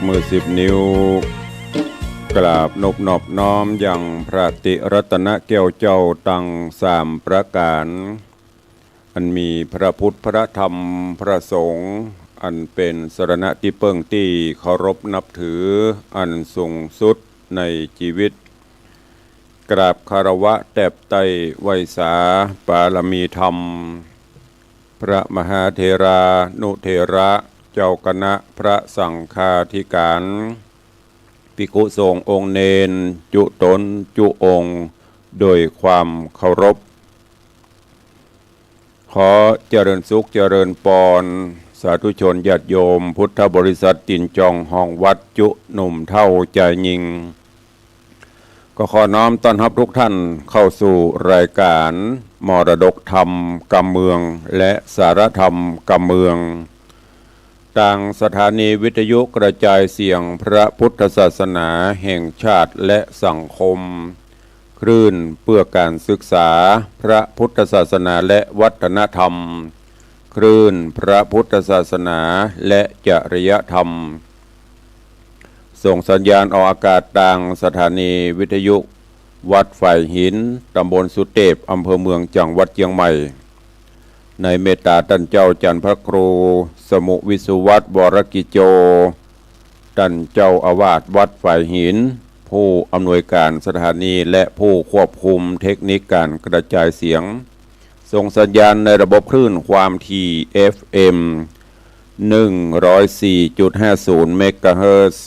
มือ10 นิ้วกราบนบนอบน้อมอย่างพระติรัตนแก้วเจ้าตั้ง3 ประการอันมีพระพุทธพระธรรมพระสงฆ์อันเป็นสรณะที่เปิ่งที่เคารพนับถืออันสูงสุดในชีวิตกราบคารวะแตบไตไวสาปารมีธรรมพระมหาเถรานุเถระเจ้าคณะพระสังฆาธิการภิกขุสงฆ์องค์เนนจุตนจุองค์โดยความเคารพขอเจริญสุขเจริญปรสาธุชนญาติโยมพุทธบริษัทตินจองห้องวัดจุหนุ่มเท่าใจยิงก็ขอน้อมต้อนรับทุกท่านเข้าสู่รายการมรดกธรรมกำเมืองและสารธรรมกำเมืองต่างสถานีวิทยุกระจายเสียงพระพุทธศาสนาแห่งชาติและสังคมคลื่นเพื่อการศึกษาพระพุทธศาสนาและวัฒนธรรมคลื่นพระพุทธศาสนาและจริยธรรมส่งสัญญาณออกอากาศต่างสถานีวิทยุวัดฝ่ายหินตำบลสุเทพอำเภอเมืองจังหวัดเชียงใหม่ในเมตตาท่านเจ้าจันทร์พระครูสมุวิสุวัตรวรกิจโจท่านเจ้าอาวาสวัดฝ่ายหินผู้อำนวยการสถานีและผู้ควบคุมเทคนิคการกระจายเสียงส่งสัญญาณในระบบคลื่นความถี่ FM 104.50 เมกะเฮิรตซ์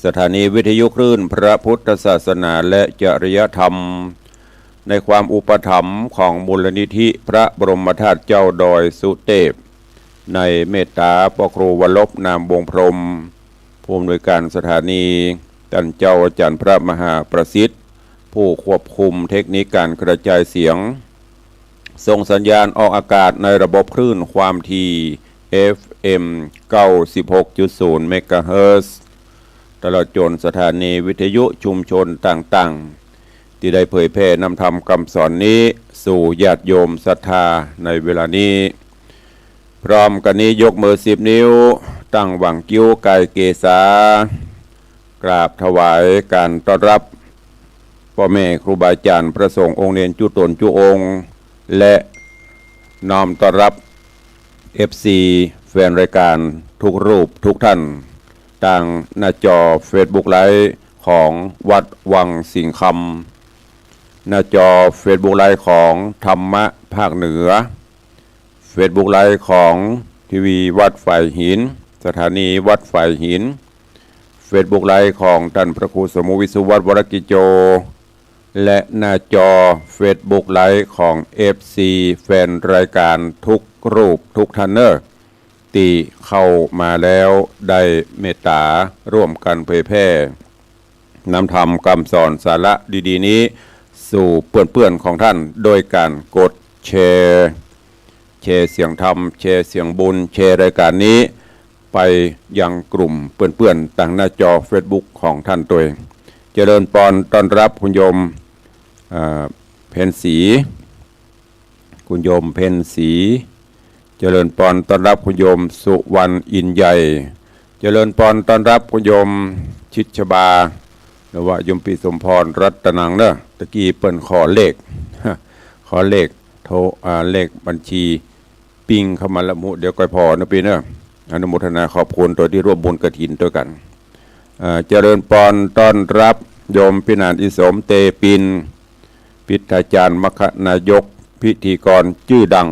สถานีวิทยุคลื่นพระพุทธศาสนาและจริยธรรมในความอุปถัมภ์ของมูลนิธิพระบรมธาตุเจ้าดอยสุเทพในเมตตาพระครูวรลบนามวงพรหมผู้อำนวยการสถานีท่านเจ้าอาจารย์พระมหาประสิทธิ์ผู้ควบคุมเทคนิคการกระจายเสียงส่งสัญญาณออกอากาศในระบบคลื่นความถี่ FM 96.0 เมกะเฮิรตซ์ตลอดจนสถานีวิทยุชุมชนต่างๆที่ได้เผยแพร่นำธรรมคำสอนนี้สู่ญาติโยมศรัทธาในเวลานี้พร้อมกันนี้ยกมือ10 นิ้วตั้งหวังกิ้วกายเกษากราบถวายการต้อนรับพ่อแม่ครูบาอาจารย์พระสงฆ์องค์เนนจุตนจุองค์และน้อมต้อนรับ FC แฟนรายการทุกรูปทุกท่านทางหน้าจอ Facebook ไลฟ์ของวัดวังสิงห์คำหน้าจอ Facebook ไลฟ์ของธรรมะภาคเหนือ Facebook ไลฟ์ของทีวีวัดฝ่ายหินสถานีวัดฝ่ายหิน Facebook ไลฟ์ของท่านพระครูสมุวิสุวัตรวรกิจโจและหน้าจอ Facebook ไลฟ์ของ FC แฟนรายการทุกรูปทุกท่านเนอร์ที่เข้ามาแล้วได้เมตตาร่วมกันเผยแพร่นำธรรมคำสอนสาระดีๆนี้สู่เพื่อนๆของท่านโดยการกดแชร์เสียงธรรมแชร์เสียงบุญแชร์รายการนี้ไปยังกลุ่มเพื่อนๆต่างหน้าจอ Facebook ของท่านตัวเองเจริญปอนต้อนรับคุณโยมเพ็ญศรีคุณโยมเพ็ญศรีเจริญปอนต้อนรับคุณโยมสุวรรณอินใหญ่เจริญปอนต้อนรับคุณโยมชิดชบาหรือว่าโยมปีสมพรรัตนังเนอะตะกี้เปิ้นขอเลขเลขบัญชีปิ้งเข้ามาละมุเดี๋ยวก่อยพอนะปีเนอะอนุโมทนาขอบคุณตัวที่ร่วมบุญกฐินด้วยกันเจริญปอนต้อนรับโยมพินานอิสมเตปินพิธาจารย์มคนายกพิธีกรชื่อดัง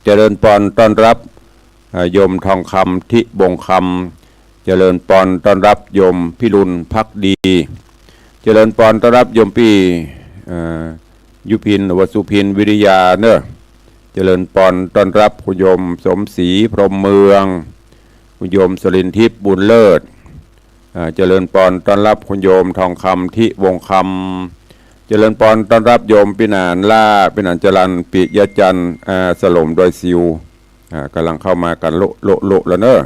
เจริญปอนต้อนรับโยมทองคำทิบงคำเจริญปอนต้อนรับโยมพิรุณพักดีเจริญปอนต้อนรับโยมพี่ยุพินวสุพินวิริยาเนอะเจริญปอนต้อนรับคุณโยมสมศรีพรหมเมืองคุณโยมสรินทิพย์บุญเลิศเจริญปอนต้อนรับคุณโยมทองคำทิวงคำเจริญปอนต้อนรับโยมปินานล่าปินานจรันปิยจันทร์สลมโดยซิวกำลังเข้ามากันโลแล้วเนอะ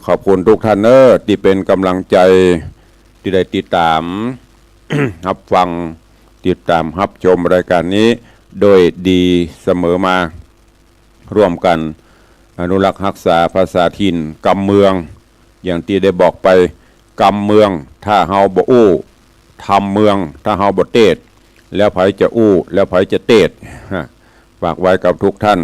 ขอบคุณทุกท่านเนอะที่เป็นกำลังใจที่ได้ติดตาม รับฟังติดตามรับชมรายการนี้โดยดีเสมอมาร่วมกัน อนุรักษ์รักษาภาษาถิ่นกำเมืองอย่างที่ได้บอกไปกำเมืองถ้าเฮาบ่อู้ทำเมืองถ้าเฮาบ่เตดแล้วไผจะอู้แล้วไผจะเตดฝากไว้กับทุกท่าน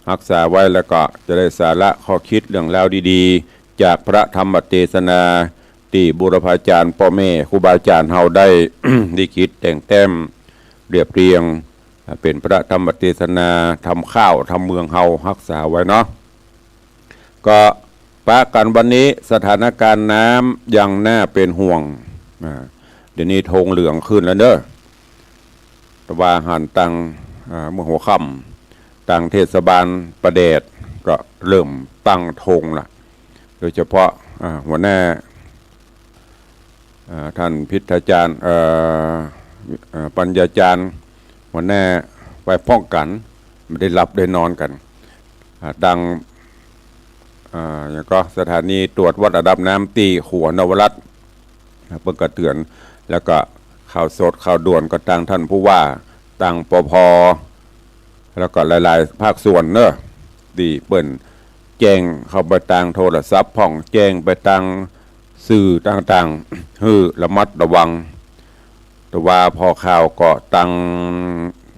รักษาไว้แล้วก็จะได้สาระข้อคิดเรื่องราวดีๆจากพระธรรมเทศนาที่บุรพาจารย์พ่อแม่ครูบาอาจารย์เฮาได้ ลิขิตแต่งแต้มเรียบเรียงเป็นพระธรรมเทศนาทำข้าวทำเมืองเฮารักษาไว้เนาะก็ปะกันวันนี้สถานการณ์น้ำยังน่าเป็นห่วงเดี๋ยวนี้ธงเหลืองขึ้นแล้วเด้อตะวาหันตังเมื่อหัวค่ำตังเทศบาลประเดชก็เริ่มตั้งธงละโดยเฉพาะหัวหน้าท่านพิทยาจารย์ปัญญาจารย์หัวหน้าไปป้องกันไม่ได้หลับได้นอนกันดังอย่างก็สถานีตรวจวัดระดับน้ำตีหัวนวรัตน์เพิ่งกระเตือนแล้วก็ข่าวสดข่าวด่วนก็ตั้งท่านผู้ว่าตั้งปภแล้วก็หลายๆภาคส่วนเนอะดีเปิ้นแจ้งเข้าไปตั้งโทรศัพท์พ่องแจ้งไปตั้งสื่อต่างๆระมัดระวังแต่ว่าพอข่าวก็ตั้ง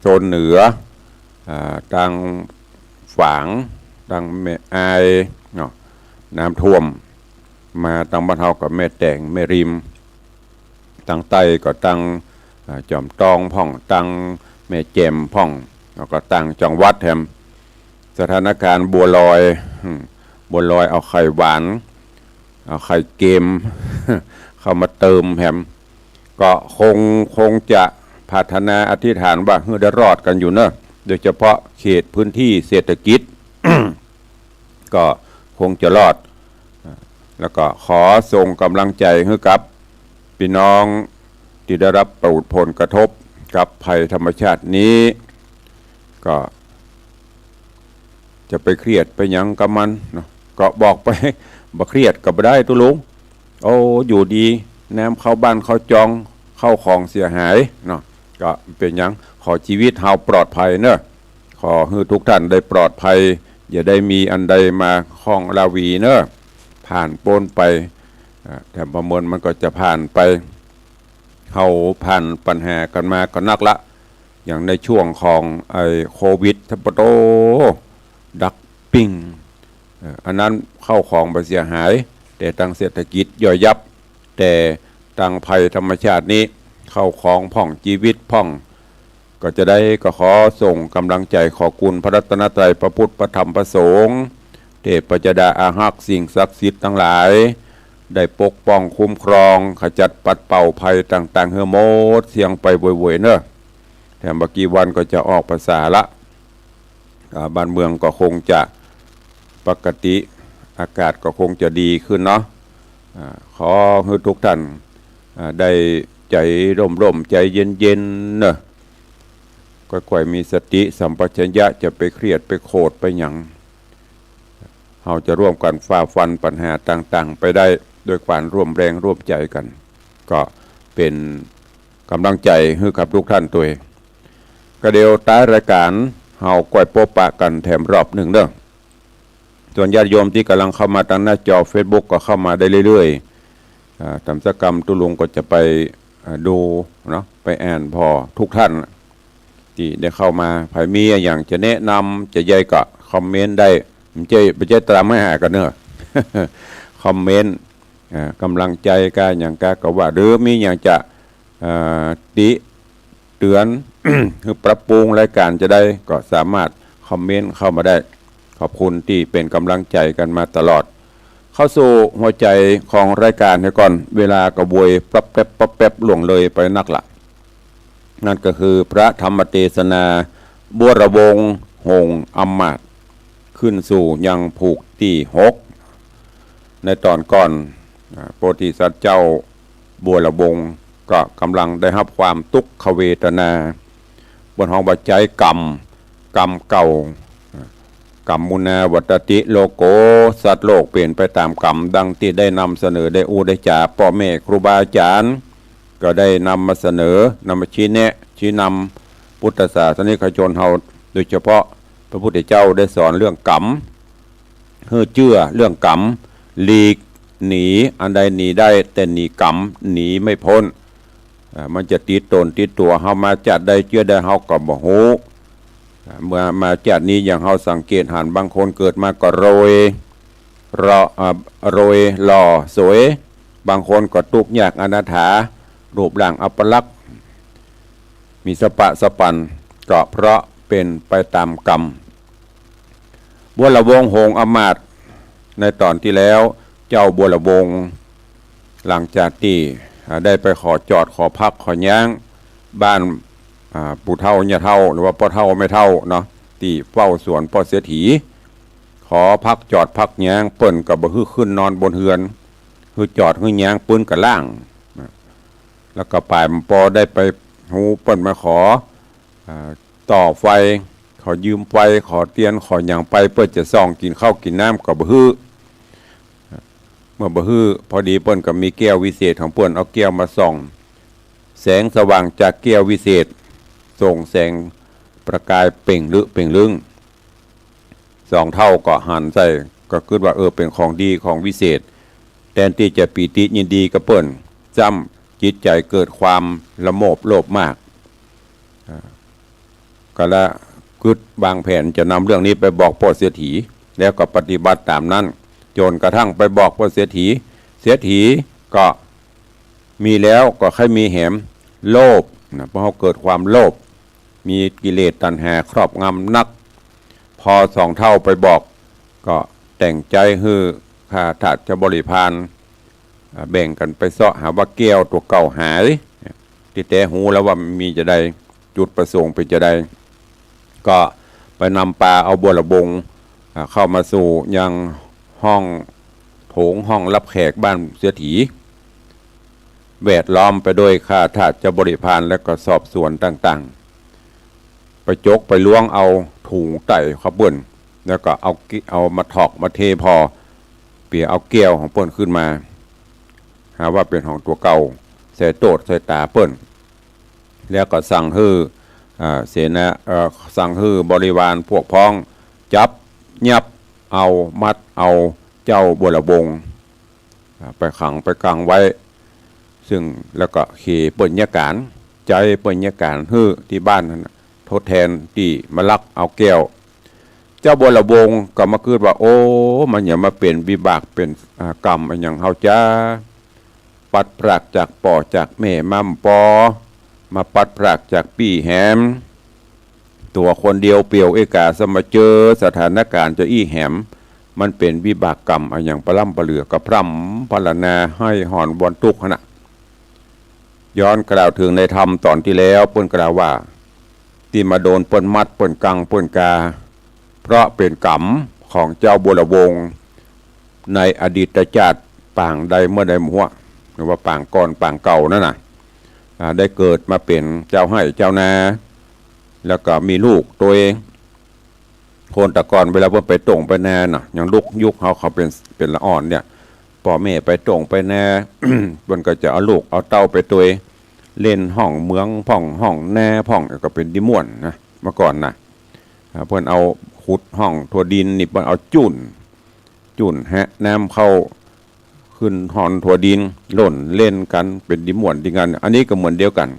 โซนเหนือตั้งฝางตั้งแม่อายเนาะน้ำท่วมมาตั้งบ้านเฮากับแม่แต่งแม่ริมตั้งใต้ก็ตั้งจอมตองพ่องตั้งแม่แจ่มพ่องแล้วก็ตั้งจังหวัดแถมสถานการณ์บัวลอยเอาไข่หวานเอาไข่เกม เข้ามาเติมแถมก็คงจะพัฒนาอธิษฐานว่าได้รอดกันอยู่เนอะโดยเฉพาะเขตพื้นที่เศรษฐกิจ ก็คงจะรอดแล้วก็ขอส่งกำลังใจให้กับพี่น้องที่ได้รับผลกระทบกับภัยธรรมชาตินี้ก็จะไปเครียดไปหยังกับมันเนาะก็บอกไปบ่เครียดก็บ่ได้ตุลุงโอ้อยู่ดีน้ำเข้าบ้านเข้าจองเข้าของเสียหายเนาะก็เป็นหยังขอชีวิตเฮาปลอดภัยเนอะขอให้ทุกท่านได้ปลอดภัยอย่าได้มีอันใดมาข้องลาวีเนอะผ่านพ้นไปแต่ประเมินมันก็จะผ่านไปเขาผ่านปัญหากันมาก็นักละอย่างในช่วงของโควิดทับโตดักปิ้งอันนั้นเข้าของไปเสียหายแต่ทางเศรษฐกิจย่อยยับแต่ทางภัยธรรมชาตินี้เข้าของพ่องชีวิตพ่องก็จะได้ก็ขอส่งกำลังใจขอคุณพระรัตนตรัยพระพุทธพระธรรมพระสงฆ์เทพจดาอาหักสิ่งศักดิ์สิทธิ์ทั้งหลายได้ปกป้องคุ้มครองขจัดปัดเป่าภัยต่างๆเฮโมดเสียงไปบ่อยๆเนอะแถมเมื่อกี้วันก็จะออกภาษาละบ้านเมืองก็คงจะปกติอากาศก็คงจะดีขึ้นเนาะขอให้ทุกท่านได้ใจร่มๆใจเย็นๆเนอะค่อยๆมีสติสัมปชัญญะจะไปเครียดไปโคตรไปหยังเราจะร่วมกันฝ่าฟันปัญหาต่างๆไปได้ด้วยความร่วมแรงร่วมใจกันก็เป็นกำลังใจให้กับทุกท่านตัวเองก็เดี๋ยวท้ายรายการเฮาก้อยโป๊ะปะกันแถมรอบหนึ่งเด้อส่วนญาติโยมที่กำลังเข้ามาทางหน้าจอ Facebook ก็เข้ามาได้เรื่อยๆธรรมสกรรมตุลุงก็จะไปดูเนาะไปอ่านพอทุกท่านที่ได้เข้ามาใครมีอย่างจะแนะนำจะใหญ่ก็คอมเมนต์ได้ไม่ใช่ตามไม่หากันเนอะ คอมเมนต์กำลังใจกันอย่างกก็ว่าหรือมีอย่างจะติเตือน คือปรับปรุงรายการจะได้ก็สามารถคอมเมนต์เข้ามาได้ขอบคุณที่เป็นกำลังใจกันมาตลอดเข้าสู่หัวใจของรายการให้ก่อนเวลากระบวยปั๊บแป๊บปั๊บแป๊บล่วงเลยไปนักละนั่นก็คือพระธรรมเทศนาบัวระวงหงอำมาตย์ขึ้นสู่ยังผูกที่6ในตอนก่อนโพธิสัตว์เจ้าบัวระวงก็กำลังได้รับความทุกขเวทนาบนห้องบัจจัยกรรมเก่ากรรมมุนาวัตติโลโกสัตว์โลกเปลี่ยนไปตามกรรมดังที่ได้นำเสนอได้ได้จ่าพ่อแม่ครูบาอาจารย์ก็ได้นำมาเสนอนำมาชี้แนะชี้นำพุทธศาสนิกชนเฮาโดยเฉพาะพระพุทธเจ้าได้สอนเรื่องกรรม เฮือเจื้อเรื่องกรรมหลีกหนีอันใดหนีได้แต่หนีกรรมหนีไม่พ้นมันจะติดตนติดตัวเฮามาจัดได้เจื้อได้เฮาก็บ่ฮู้เมื่อมาจัดนี้อย่างเฮาสังเกตหันบางคนเกิดมาก็โรยหล่อสวยบางคนก็ทุกข์ยากอนาถารูปร่างอัปลักษณ์มีสปะสปันก็เพราะเป็นไปตามกรรมบัวละวงโหงอมาตย์ในตอนที่แล้วเจ้าบัวละวงหลังจากที่ได้ไปขอจอดขอพักขอย่างบ้านปู่เฒ่าย่าเฒ่าหรือว่าพ่อเฒ่าไม่เฒ่าเนาะที่เฝ้าสวนพ่อเสียถีขอพักจอดพักย่างเปิ้นก็บ่ฮื้อขึ้นนอนบนเฮือนฮื้อจอดฮื้อย่างปืนก็ล่างแล้วก็ป่ายมันพอได้ไปหูเปิ้นมาขอต่อไฟขอยืมไฟขอเตียนขออย่างไปเพื่อจะส่องกินข้าวกินน้ำก็บ่ฮื้อเมื่อบ่ฮื้อพอดีเปิ้นก็มีแก้ววิเศษของเปิ้นเอาแก้วมาส่องแสงสว่างจากแก้ววิเศษส่งแสงประกายเป่งลึงสองเท่าก็หันใส่ก็คิดว่าเป็นของดีของวิเศษแทนที่จะปีติยินดีกับเปิ้นจำจิตใจเกิดความละโมบโลภมากก็ละคิดวางแผนจะนำเรื่องนี้ไปบอกพ่อเสียถีแล้วก็ปฏิบัติตามนั้นจนกระทั่งไปบอกพ่อเสียถีก็มีแล้วก็ค่อยมีแหมโลภเพราะเขาเกิดความโลภมีกิเลสตัณหาครอบงำนักพอสองเท่าไปบอกก็แต่งใจฮือข้าทาสจะบริพารแบ่งกันไปเสาะหาว่าแก้วตัวเก่าหายที่แต่หูแล้วว่ามีจะได้จุดประสงค์เป็นจะได้ก็ไปนำปลาเอาบัวละบงเข้ามาสู่ยังห้องโถงห้องรับแขกบ้านเสียถีแวดล้อมไปด้วยข้าทาสจะบริพารและก็สอบสวนต่างๆไปจกไปล้วงเอาถุงไต่ข้าวเปิ้นแล้วก็เอามาถอกมาเทพอเปียเอาแก้วของเปิ้นขึ้นมาหาว่าเป็นของตัวเก่าใส่โตดใส่ตาเปิ้นแล้วก็สั่งฮื้อเสนาสั่งฮื้อบริวารพวกพ้องจับยับเอามัดเอาเจ้าบัวละวงไปขังไปกังไว้ซึ่งแล้วก็ขี่เปิ้นยาการใจเปิ้นยาการฮื้อที่บ้านนั้นทดแทนที่มาลักเอาแก้วเจ้าบัวละวงก็มาคิดว่าโอ้มันอย่ามาเป็นวิบากเป็นกรรมอย่างเฮาจ้าปัดพรากจากป่อจากแม่มั่มปอมาปัดพรากจากปี่แหมตัวคนเดียวเปียวเอกาสมาเจอสถานการณ์จะอี้แหมมันเป็นวิบากกรรมอย่างปล่ำปเหลือกับพร่ำพรรณนาให้หอนบอนตุกขณะย้อนกล่าวถึงในธรรมตอนที่แล้วเปิ้นกล่าวว่าที่มาโดนเปิ้นมัดเปิ้นกังเปิ้นกาเพราะเป็นกรรมของเจ้าบัวละวงในอดีตชาติปางใดเมื่อใดหัวหรือว่าปางก่อนปางเก่านั่นน่ะได้เกิดมาเป็นเจ้าให้เจ้านาแล้วก็มีลูกตัวเองคนแต่ก่อนเวลาเพิ่นไปตรงไปแน่น่ะอย่างลูกยุคเขาเป็นละอ่อนเนี่ยพ่อแม่ไปตรงไปแน่ เพิ่นก็จะเอาลูกเอาเต้าไปตัวเล่นห้องเมืองพ่องห้องแน่พ่องก็เป็นดิม่วนนะเมื่อก่อนนะเพิ่นเอาขุดห้องทั่วดินนี่เพิ่นเอาจุ่นฮะน้ำเข้าขึ้นหอนทั่วดินหล่นเล่นกันเป็นดิม่วนดิกันอันนี้ก็เหมือนเดียวกัน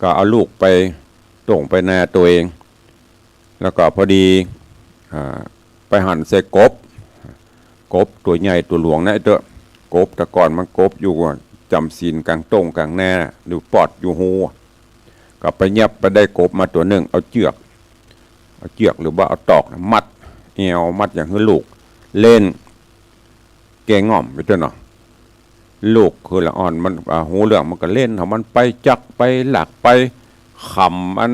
ก็เอาลูกไปตรงไปแน่ตัวเองแล้วก็พอดีไปหั่นใส่กบตัวใหญ่ตัวหลวงนะเด้อกบแต่ก่อนมันกบอยู่จำศีลกลางตรงกลางแน่หรือปอดอยู่หูก็ไปยับไปได้กบมาตัวหนึ่งเอาเจือกหรือว่าเอาตอกมัดเอวมัดอย่างคือลูกเล่นแกง่อมไปเถอะเนาะลูกคือละอ่อนมันหูเหลืองมันก็เล่นของมันไปจักไปหลักไปขำมัน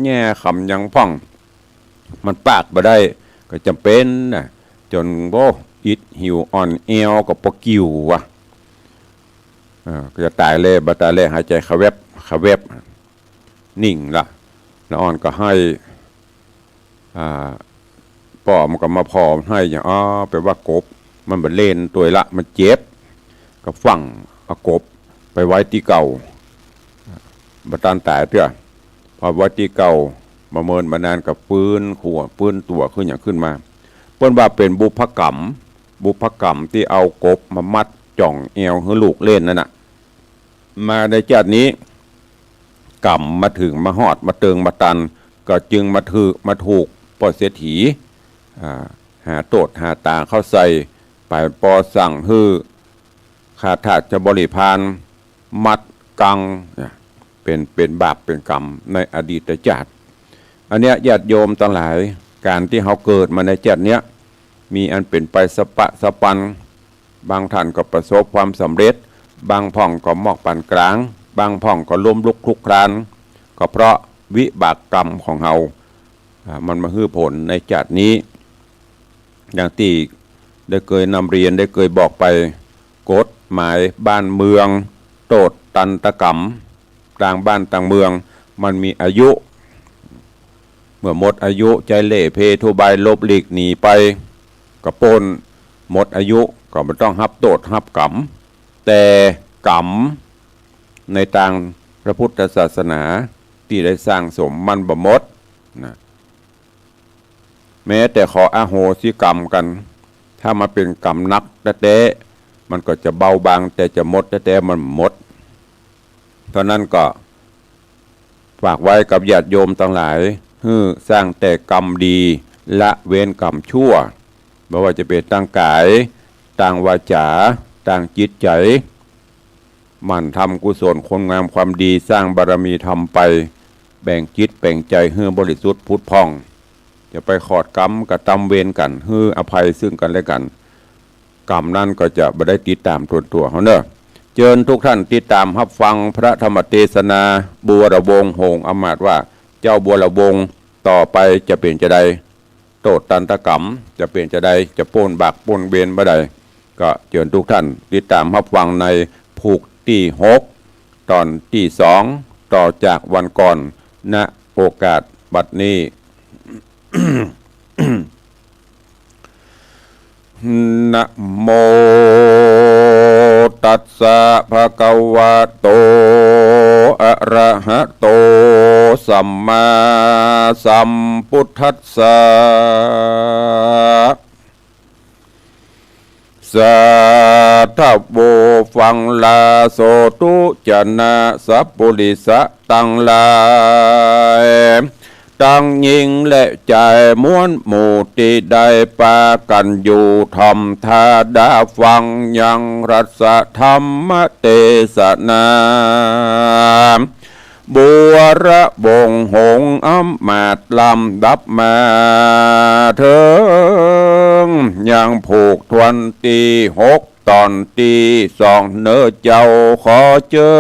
แง่ขำยังพ่องมันปากมาได้ก็จำเป็นนะจนโบอิดหิวอ่อนเอวกับปกิววะก็จะตายเลยบัตายเลยหายใจขะแวบนิ่งละอ่อนก็ให้ป่อมันก็มาพอให้อย่างแปลว่ากบมันเล่นตัวละมันเจ็บก็ฝังเอากบไปไว้ที่เก่าบัตานตายเถอะพอไว้ที่เก่ามาเมินมานานกับปืนขัวปืนตัวขึ้นอย่างขึ้นมา เปิ้นว่าเป็นบุพกรรมที่เอากบมามัดจ่องเอวให้ลูกเล่นนั่นน่ะมาในชาตินี้กรรมมาถึงมาหอดมาเติงมาตันก็จึงมาถูกปอเสียถีหาโตดหาตาเข้าใส่ไปปอสั่งฮือขาถาจะบริพานมัดกังเป็นบาปเป็นกรรมในอดีตชาติอันเนี้ยญาติโยมทั้งหลายการที่เขาเกิดมาในชาติเนี้ยมีอันเป็นไปสปะสปันบางท่านก็ประสบความสำเร็จบางพ่องก็มอกปานกลางบางพ่องก็ล้มลุกคลุกคลานก็เพราะวิบากกรรมของเรามันมาฮื้อผลในชาตินี้อย่างที่ได้เคยนำเรียนได้เคยบอกไปกฎหมายบ้านเมืองโตดตันตกรรมต่างบ้านต่างเมืองมันมีอายุเมื่อหมดอายุใจเล่เพทุบายลบหลีกหนีไปกระปนหมดอายุก็ไม่ต้องรับโทษรับกรรมแต่กรรมในทางพระพุทธศาสนาที่ได้สร้างสมมันบ่หมดนะแม้แต่ขออโหสิกรรมกันถ้ามาเป็นกรรมนักแต่มันก็จะเบาบางแต่จะหมดแต่มันหมดเพราะนั้นก็ฝากไว้กับญาติโยมทั้งหลายสร้างแต่กรรมดีละเว้นกรรมชั่วไม่ว่าจะเป็นทางกายทางวาจาทางจิตใจมันทำกุศลคนงามความดีสร้างบารมีทำไปแบ่งจิตแบ่งใจให้บริสุทธิ์พุทธพองจะไปขอดกรรมกับตำเวรกันให้อภัยซึ่งกันและกันกรรมนั้นก็จะไม่ได้ติดตามตัวเขาเนอะเชิญทุกท่านติดตามรับฟังพระธรรมเทศนาบัวระวงโหงอมาตว่าเจ้าบัวระวงต่อไปจะเป็นจะใดโตดตันตกรรมจะเป็นจะใดจะป้นบากป้นเบนบ่ใดก็เชิญทุกท่านติดตามรับฟังในผูกที่6ตอนที่2ต่อจากวันก่อนณโอกาสบัดนี้ นะโมตัสสะภะคะวะโตอะระหะโตสัมมาสัมพุทธัสสะสัทธโวฟังลาโสตุจนะสัพพุริสะตังลายตั้งยิงและใจม้วนหมู่ที่ได้ปากันอยู่ทำทาดาฟังยังรัสธรรมเทศนาบัวระบงหงอำมาตลำดับมาเถิงยังผูกทวนตี6ตอนตี2เนื้อเจ้าขอเชิ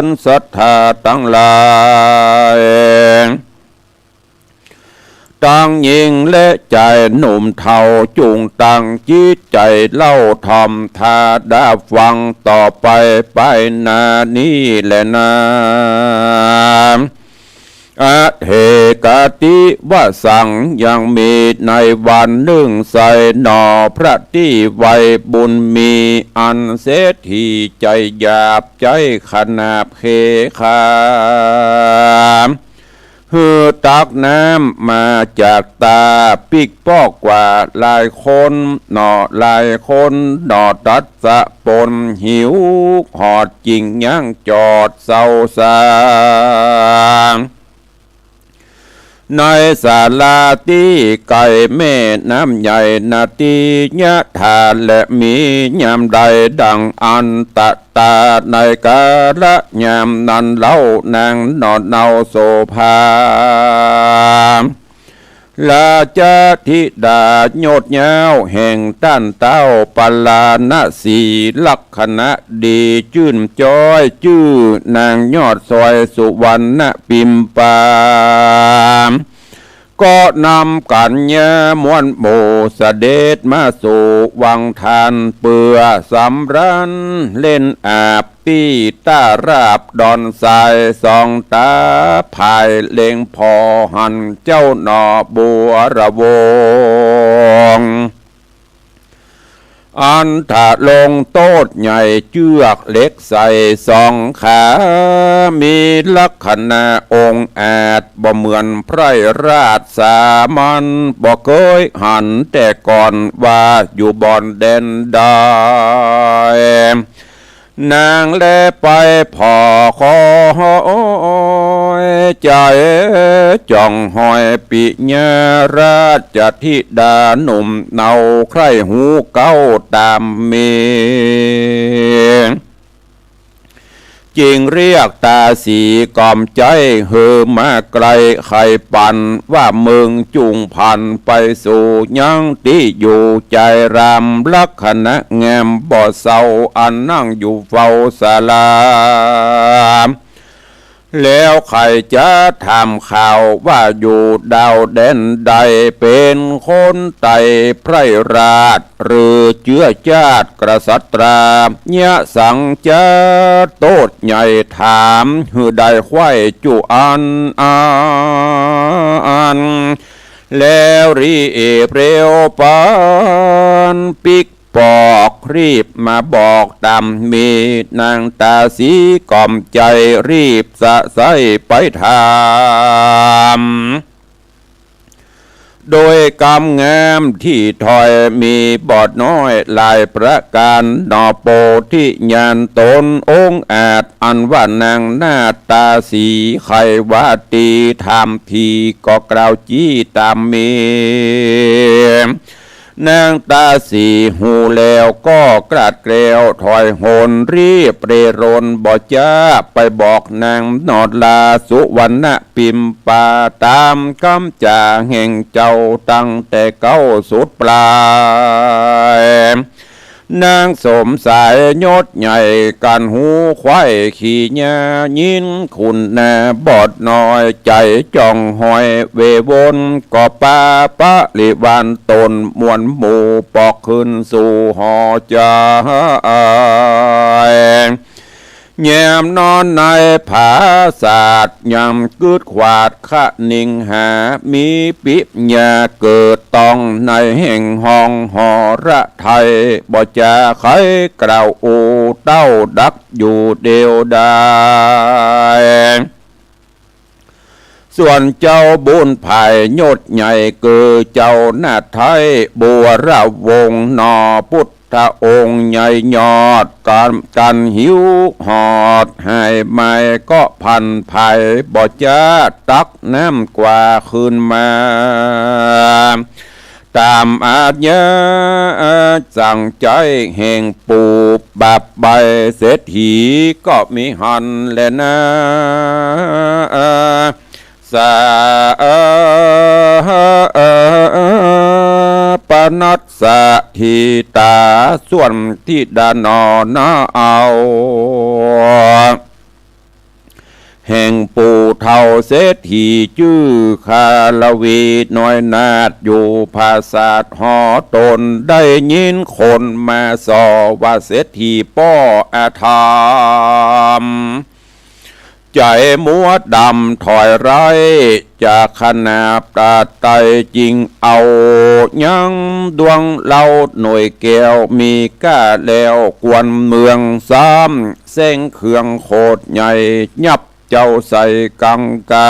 ญศรัทธาทั้งหลายตั้งยิงและใจหนุ่มเทาจุงตั้งจิตใจเล่าทำทาดาฟังต่อไปนานี้แหละนาอะเทกติวสังยังมีในวันหนึ่งใส่หนอพระที่ไวบุญมีอันเศรษฐีใจหยาบใจขนาบเคคามตักน้ำมาจากตาปิกปอกกว่าหลายคนหนอหลายคนหนอตัดสะปนหิวหอดจริงยังจอดเศร้าสางในศาลาที่ไก่แม่น้ำใหญ่นาทียะทานและมียามใดดังอันตะตาในกาละยามนั้นเล่านางนอนเนาโสภาลาจาธิดาโยดยาวแห่งต้านเต้าปลาณสีลักษณะดีชื่นจ้อยชื่อนางยอดซอยสุวรรณปิมปามก็นำกันยามวนโมเสด็จมาสู่วังทานเปือสำรันเล่นอาบปีตาราบดอนสายสองตาภายเล็งพอหันเจ้าหนอบัวระวง อันถาลงโต๊ดใหญ่เจือกเล็กใส่สองขามีลักษณะองค์อาจบ่เหมือนไพรราชสามัญบ่เคยหันแต่ก่อนว่าอยู่บ่อนแดนใดนางแลไปพอคอยใจจ่องหอยปิญาราชธิดาหนุ่มเนาใครหูเก้าตามเมจิงเรียกตาสีกล่อมใจเฮอมาไกลไข่ปันว่ามึงจุงพันไปสู่ยังที่อยู่ใจรำลักษณะแงมบ่อเศร้าอันนั่งอยู่เฝ้าศาลาแล้วใครจะทำข่าวว่าอยู่ดาวแดนใดเป็นคนไต่ไพรราชหรือเชื้อชาติกษัตราเนี่ยสังจะโตดใหญ่ถามหือได้ควายจุอันแล้วรีเร็วปานปิกปอกรีบมาบอกตามมีนางตาสีกล่อมใจรีบสะใสไปถามโดยกำงามที่ถอยมีบอดน้อยหลายประการนอโปที่ญาณตนองค์อาจอันว่านางหน้าตาสีไขว่าตีทำทีก็กล่าวจี้ตามมีนางตาสีหูแล้วก็กราดเกลียวถอยโหนรีบเรรนบ่จ้าไปบอกนางนอดลาสุวรรณปิมปาตามคำจ่าแห่งเจ้าตั้งแต่เก้าสุดปลายนางสมสายยศใหญ่กันหูควายขี่ญายินคุณแน่บอดน้อยใจจ่องหอยเววนก็ปาปะลิวันตนมวนหมู่ปอกขึ้นสู่หอใจแยมนอนในผาศาสตร์ยำกึดขวาดขะนิ่งหามีปิญาเกิดต้องในแห่งห้องหอระไทยบ่จะใครกล่าวอูเต้าดักอยู่เดียวได้ส่วนเจ้าบุญภายยศใหญ่เกิดเจ้าหน้าไทยบัวระวงนอพุทธองค์ใหญ่ยอดกันหิวหอดให้ไม่ก็พันภัยบ่จะตักน้ำกว่าคืนมาตามอาญาสั่งใจแห่งปูบับใบเศรษฐีก็มีหันแลนะสาปนัสสะทิตาส่วนที่ดานอนาเอาแห่งปู่เท่าเศรษฐีชื่อคาลวีน้อยนาดอยู่ภาษาหอตนได้ยินคนมาสอว่าเศรษฐีป้ออาธรรมใจมัวดำถอยไรจากขนาบตาไตจริงเอายังดวงเล่าหน่วยแก้วมีก้าแล้วกวนเมืองซ้ำเส้งเครื่องโคตรใหญ่ยับเจ้าใส่กังกา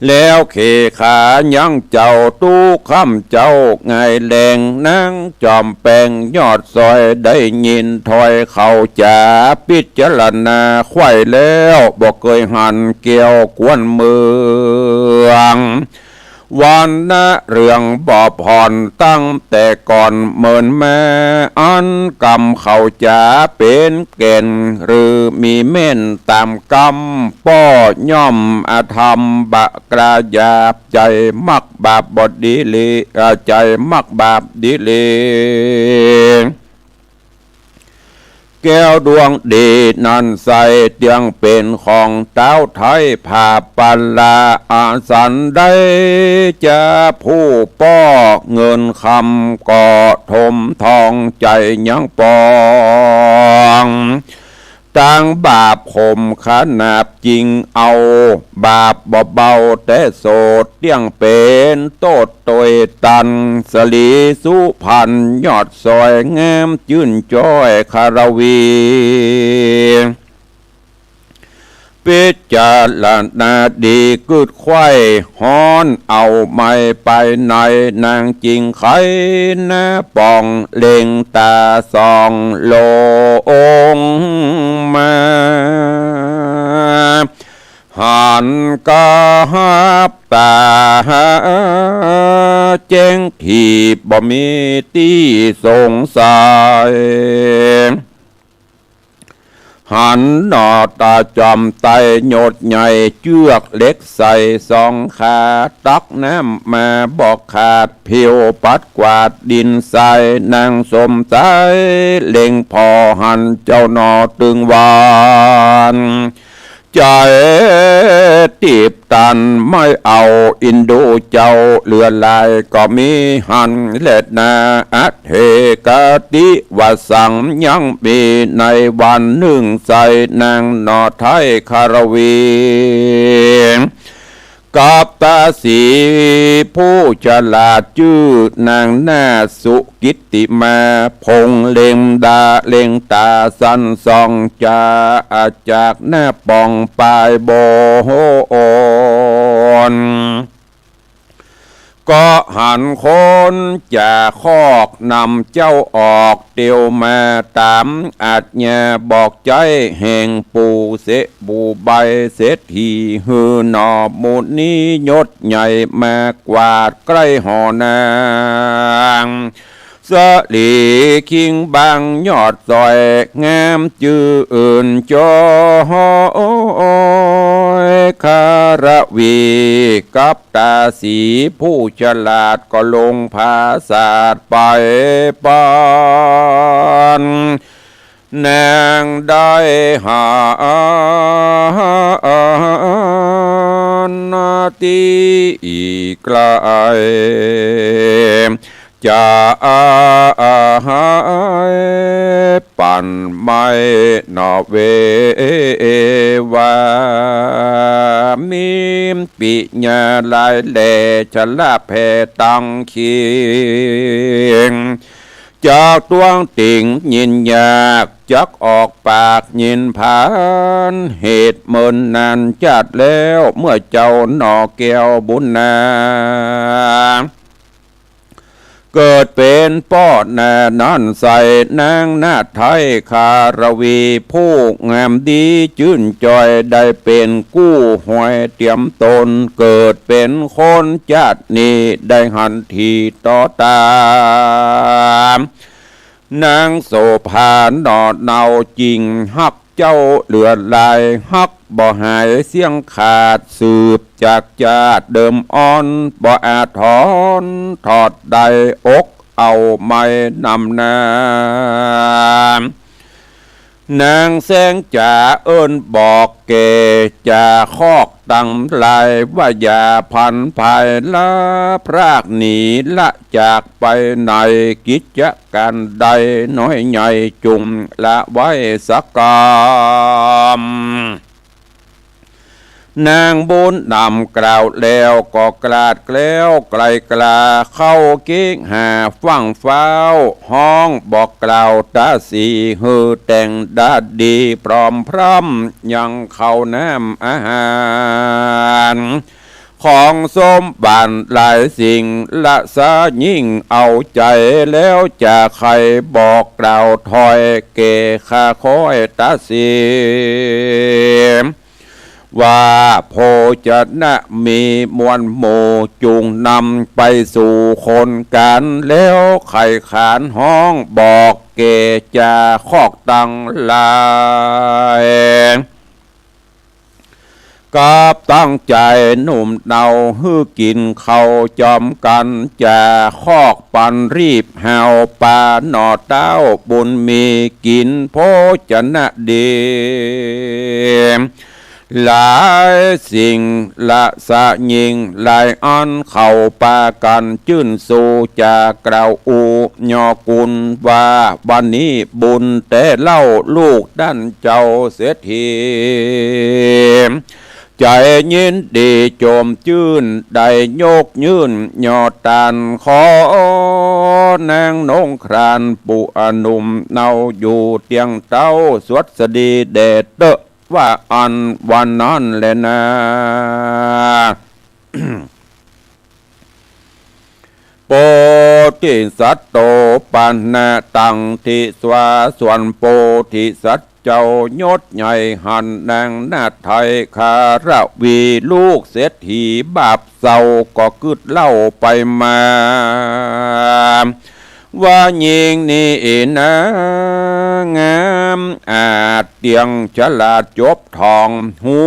แล้วเขขายังเจ้าตู้คำเจ้าไงแรงนั่งจอมแปงยอดซอยได้ยินถอยเข้าจ่าพิจารณาไข่แล้วบอกเคยหันเกี่ยวกวนเมืองวันนะเรื่องบ่อผ่อนตั้งแต่ก่อนเหมือนแม่อันกรรมเขาจะเป็นเก่นหรือมีเม่นตามกรรมป้อย่อมอาธรรมบะกระยาบใจมักบาปบดีลีใจมักบาปดีลีแก้วดวงดีนันใสเตียงเป็นของเต้าไทยผาปัลลาอาสันได้จะผู้ป้อเงินคำก่อถมทองใจยังปอง ตั้งบาปข่มขนาบจริงเอาบาปเบาแต่โสดเตี้ยงเป็นโตดตยตันสลีสุพันยอดซอยงามจื่นจ้อยคารวีพิจารณาดีกึดไข่ฮ้อนเอาไม่ไปในนางจริงไขนะปองเล็งตาส่องโลองมาหันกาบตาแจ้งที่บ่มีที่สงสัยหันหนอตาจอมไตโยดใหญ่เชือกเล็กใส่สองขาตักน้ำมาบอกขาดเพียวปัดกวาดดินใส่นางสมใจเล็งพอหันเจ้าหนอตึงวานใจตีบตันไม่เอาอินดูเจ้าเลือลายก็มีหันเล็ดนาอัตเทกติวสังยังมีในวันหนึ่งใส่นางนอไทยคารวีกับตาสีผู้ฉลาดชื่อนางหน้าสุกิตติมาพงเล็งดาเล็งตาสันสองจาจากหน้าปองปลายโบโหนก็หันคนจะคอกนำเจ้าออกเตียวมาตามอาจญาบอกใจแห่งปูเสบูใบเศรษฐีหือหนอมูนี้ยศใหญ่มากวาดใกล้หอนางสลีคิงบางยอดซอยงามจื่ออื่นจอยคารวีกับตาสีผู้ฉลาดก็ลงภาษาดไปปานนางได้หานาทีไกลจะปั่นไม่นอเววามีปิญาลายแหล่ฉลาแพตังเคียงจากตวงติ่งยินยากจักออกปากยินผานเหตุเมินนานจัดแล้วเมื่อเจ้าหนอแก้วบุญนาเกิดเป็นป้อนานั่นใส่นางนาไทยคารวีผู้งามดีจื่นจอยได้เป็นกู้หวยเตรียมตนเกิดเป็นคนจัดนี้ได้หันทีต่อตามนางโสภาหนอดเนาจริงฮักเจ้าเหลือลายฮักบ่หายเสียงขาดสืบจากจาดเดิมอ่อนบ่อาจถอนถอดได้อกเอาไม่นำนานางแสงจ่าเอิ้นบอกเกจ่าคอกตั้งลายว่าอย่าพันภายละพรากหนีละจากไปในกิจการใดน้อยใหญ่จุ่มละไว้สักกรนางบุญนำกล่าวแล้วก็กลาดแล้วไกลกลาเข้าเก๊กหาฟังฟ้าวห้องบอกกล่าวตาสีฮือแต่งดาดีพร้อมพร้อมยังเข้าน้ำอาหารของสมบัติหลายสิ่งละสายิ่งเอาใจแล้วจะใครบอกกล่าวถอยเกข้าคอยตาสีว่าโพจะนะมีมวลโมจูงนำไปสู่คนกันแล้วไข่ขานห้องบอกเกจาคอกตังลายกับตั้งใจหนุ่มเนาฮื้อกินเขาจอมกันจะคอกปันรีบหาวปาหนอเต้าบุญมีกินโพจะนะดี หลายสิ่งละสะยิงหลายอันเข้าปากันจื่นสู่จากกล่าวอูยอกุลว่าวันนี้บุญแต่เล่าลูกด้านเจ้าเสียทีใจยินดีโจมจื่นได้โยกยื่นยอตานขอนางนงครานปุอนุมเนาอยู่เตียงเต้าสวดสดีเดชเตอว่าอันวันนั้นแหละนะ โปธิสัตโตปันนาตังทิสวาส่วนโปธิสัตเจ้ายศใหญ่หันนางนาไทยคาระวีลูกเศรษฐีบาปเศร้าก็กึดเล่าไปมาว่ายิงนี่นะงามอาจเตียงฉลาดจบทองหู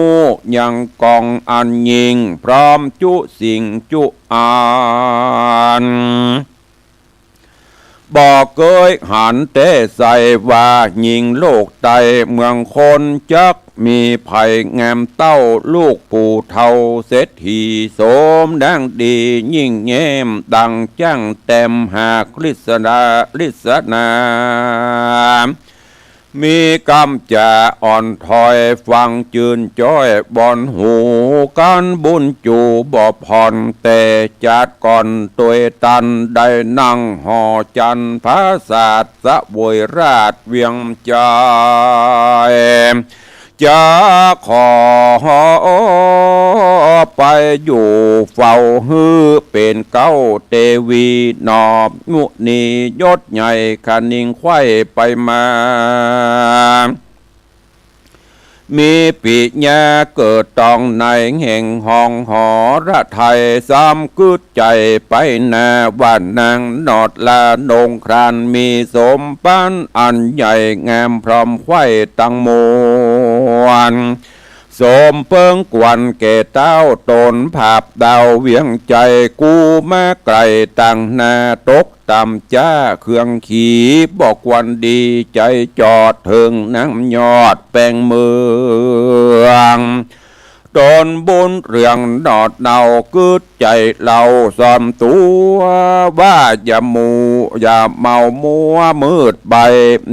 ยังกองอันยิงพร้อมจุสิ่งจุอ่านบอกเกยหันเตใส่ว่ายิงโลกไตเมืองคนจักมีภัยงามเต้าลูกปู่เท่าเศรษฐีโสมดังดียิ่งแย้มดังจ้างเต็มหากลิศนามีกำจะอ่อนถอยฟังจืนจ้อยบอนหูกันบุญจูบ่ผ่อนแต่จัดก่อนตัวตันได้นั่งห่อจันพระศาสตร์สะบวยราชเวียงใจจะขอไปอยู่เฝ้าฮือเป็นเก้าเตวีนอบมุนียศใหญ่คันนิงไข่ไปมามีปิญาเกิดตองในแห่งห้องหอระไทยซ้ำกึดใจไปนาว่านางนอดลาโนงครานมีสมปันอันใหญ่งามพร้อมไข่ตั้งมวลสมเปิงกวนเกเต้าตนภาพดาวเวียงใจกูมาไกลตั้งนาตกต่ำจ้าเครื่องขี่บอกวันดีใจจอดถึงน้ำยอดแปงเมืองตนบุญเรื่องดอดเนากึดใจเราซ้อมตัวว่าอย่าเมามัวมืดใบ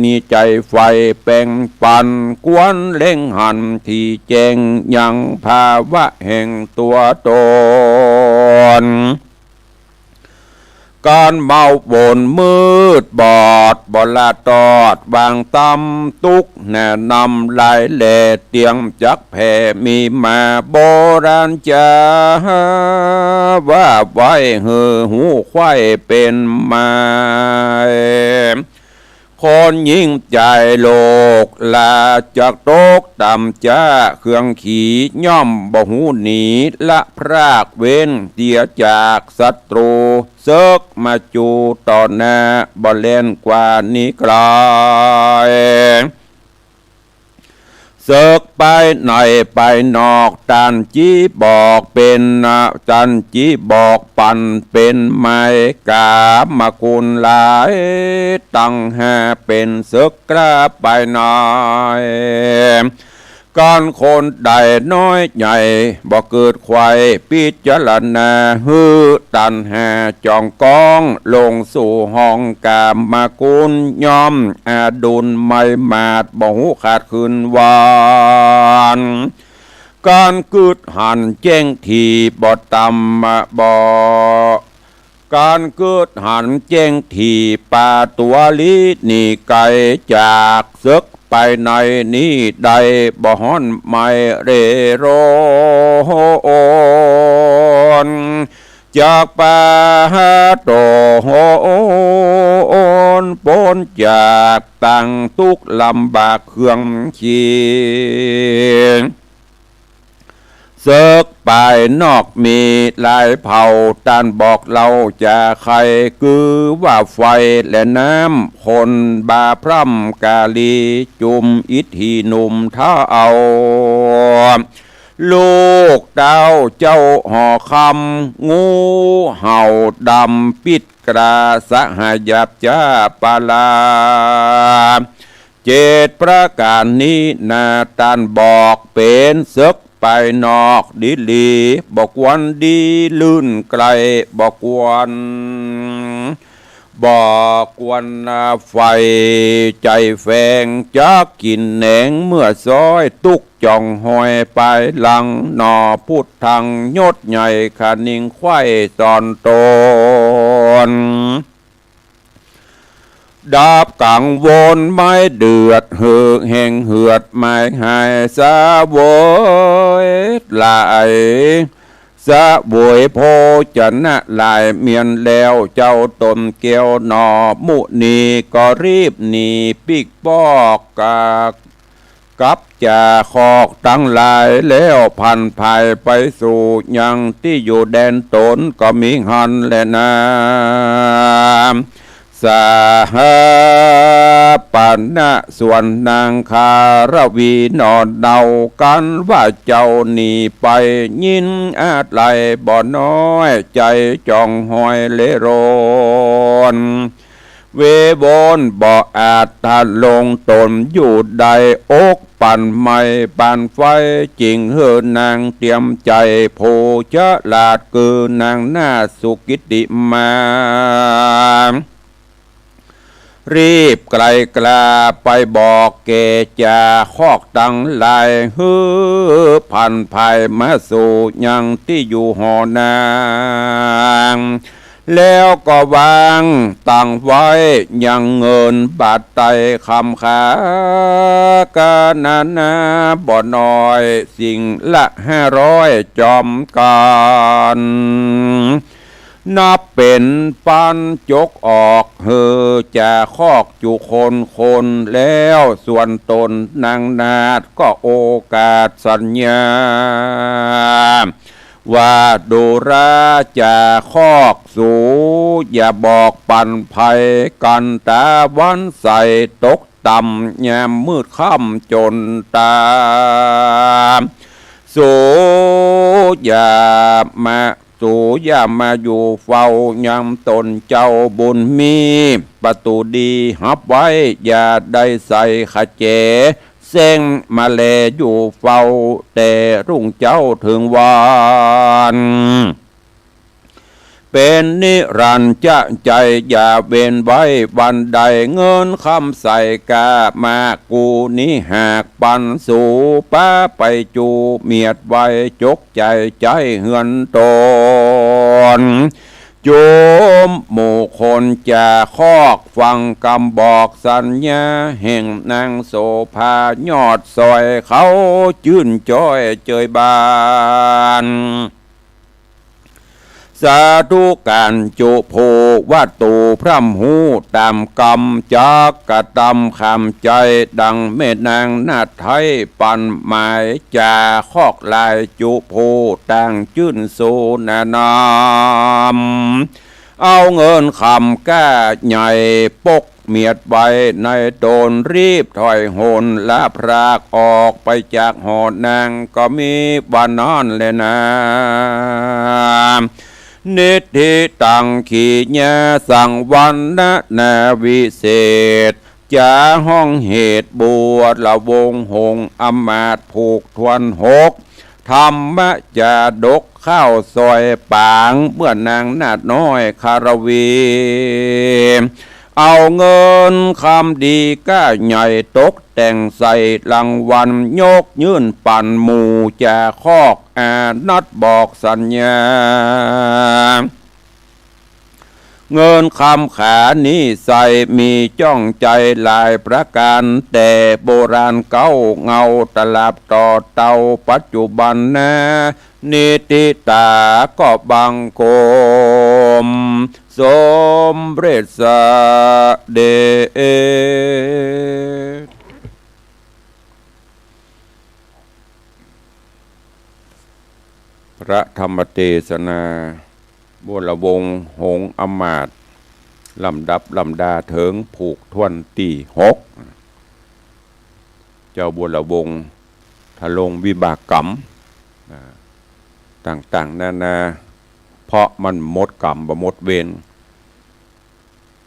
นี่ใจไฟแปงปันกวนเล่งหันที่แจงยังภาวะแห่งตัวตนการเมาบนมืดบอดบลาตอดวางตำตุกแนะนำลายแหล่เตียงจักแผ่มีมาโบราณจาว่าไว้หือหูควายเป็นมาคนยิ่งใจโลกลาจากโตกต่ำจ้าเครื่องขี่ย่อมบ่หูหนีละพรากเว้นเดียจากศัตรูเซิกมาจูต่อหน้าบ่เล่นกว่านี้ไกลเสกไปหน่อยไปนอกตันจีบอกเป็นจันจีบอกปันเป็นไม้กามากุลหลายตั้งหาเป็นเสกกระไปหน่อยการคนใดน้อยใหญ่บ่เกิดควายพิจารณาฮือตันหาจองกองลงสู่ห้องกามมากุลยอมอาดุลไม่มาดบ่หูขาดคืนวานการกึดหันแจ้งทีบ่ตำบ่การเกิดหันแจ้งทีป่าตัวลีนี่ไกลจากศึกไปในนี้ใดบ่ฮ้อนไม่เรโรนจากป่าโตโหนปนจากตั้งทุกลำบากเครื่องขีเสกไปนอกมีลายเผาตานบอกเราจะใครคือว่าไฟและน้ำคนบาพร่ำกาลีจุมอิทธิหนุ่มท้าเอาลูกดาวเจ้าห่อคำงูเห่าดำปิดกราสหยับจ้าปาลา เจ็ดประการนี้นาตานบอกเป็นซึกไปนอกดิลีบอกวันดีลื่นไกลบอกวันบอกวันไฟใจแฝงจะกินแหนงเมื่อซอยตุกจ่องหอยไปหลังนอพุทธังยศใหญ่ขานิงไข่ตอนตนดาบกังวลไม้เดือดเหือแห่งเหือดไม้หายสาโวยลายสะบวยโพจะนะลายเมียนแล้วเจ้าตนเกียวหนอมุนีก็รีบหนีปิกปอกกับจะคอกตั้งลายแล้วพันภายไปสู่ยังที่อยู่แดนตนก็มีหันและนาสาหาปันนะส่วนนางคารวีนอนเดากันว่าเจ้าหนีไปยินอาจไหลบ่อน้อยใจจองหอยเลโรนเวบนบ่อาจทันลงตนอยู่ใดอกปั่นไม่ปั่นไฟจริงเฮือนางเตรียมใจโพจะลาดคือนางหน้าสุกิติมารีบไกลกลาไปบอกเกจาคอกตั้งลายฮือพันภายมาสู่ยังที่อยู่หอนางแล้วก็วางตั้งไว้ยังเงินบาทไตคำขากานานาบ่น้อยสิ่งละ500จอมกันนับเป็นปันจกออกเฮอจะคอกจุคนแล้วส่วนตนนางนาดก็โอกาสสัญญาว่าดูราจะคอกสูอย่าบอกปันภัยกันตาวันใส่ตกต่ำยามมืดค่ำจนตาสูอย่ามาอยู่เฝ้ายำตนเจ้าบุญมีประตูดีหับไว้อย่าได้ใส่ขะเจเส้งมาแลอยู่เฝ้าแต่รุ่งเจ้าถึงวันเป็นนิรันดร์จะใจอย่าเว้นไว้วันใดเงินคำใส่กามากูนี้หากปันสู่ป้าไปจูเมียดไว้จกใจเหือนตนโยมหมู่คนจะคอกฟังคำบอกสัญญาแห่งนางโสภายอดซอยเขาจื่นจ้อยเจยบานสาธุการจุโพวัตตุพร่ำหูตามกรรมจักกะตำคำใจดังเมตนางนาไทยปันหมายจาคอกลายจุโพตั้งจื่นโซนานามเอาเงินคำก้าใหญ่ปกเมียดใบในโดนรีบถอยโหนละพรากออกไปจากหอนางก็มีบ้านนอนเลยนะนิธิตังขีญาสังวันนะนาวิเศษจะห้องเหตุบวชละวงหงอมาตผูกทวน6ธรรมะจะดกข้าวซอยปางเมื่อนางนาดน้อยคารวีเอาเงินคำดีก้าใหญ่ตกแต่งใส่รางวัลยกยื่นปั่นหมู่จะคอกนัดบอกสัญญาเงินคำขานี้ใส่มีจ้องใจหลายประการแต่โบราณเก้าเงาตลับต่อเตาปัจจุบันนะนิติตาก็บังโกมสมเร็จสเดชพระธรรมเทศนาบุรวงหงอมาตลำดับลำดาเถิงผูกทวนตี6เจ้าบุรวงทะลงวิบากกรรมต่างๆนานาเพราะมันหมดกรรมบ่หมดเวร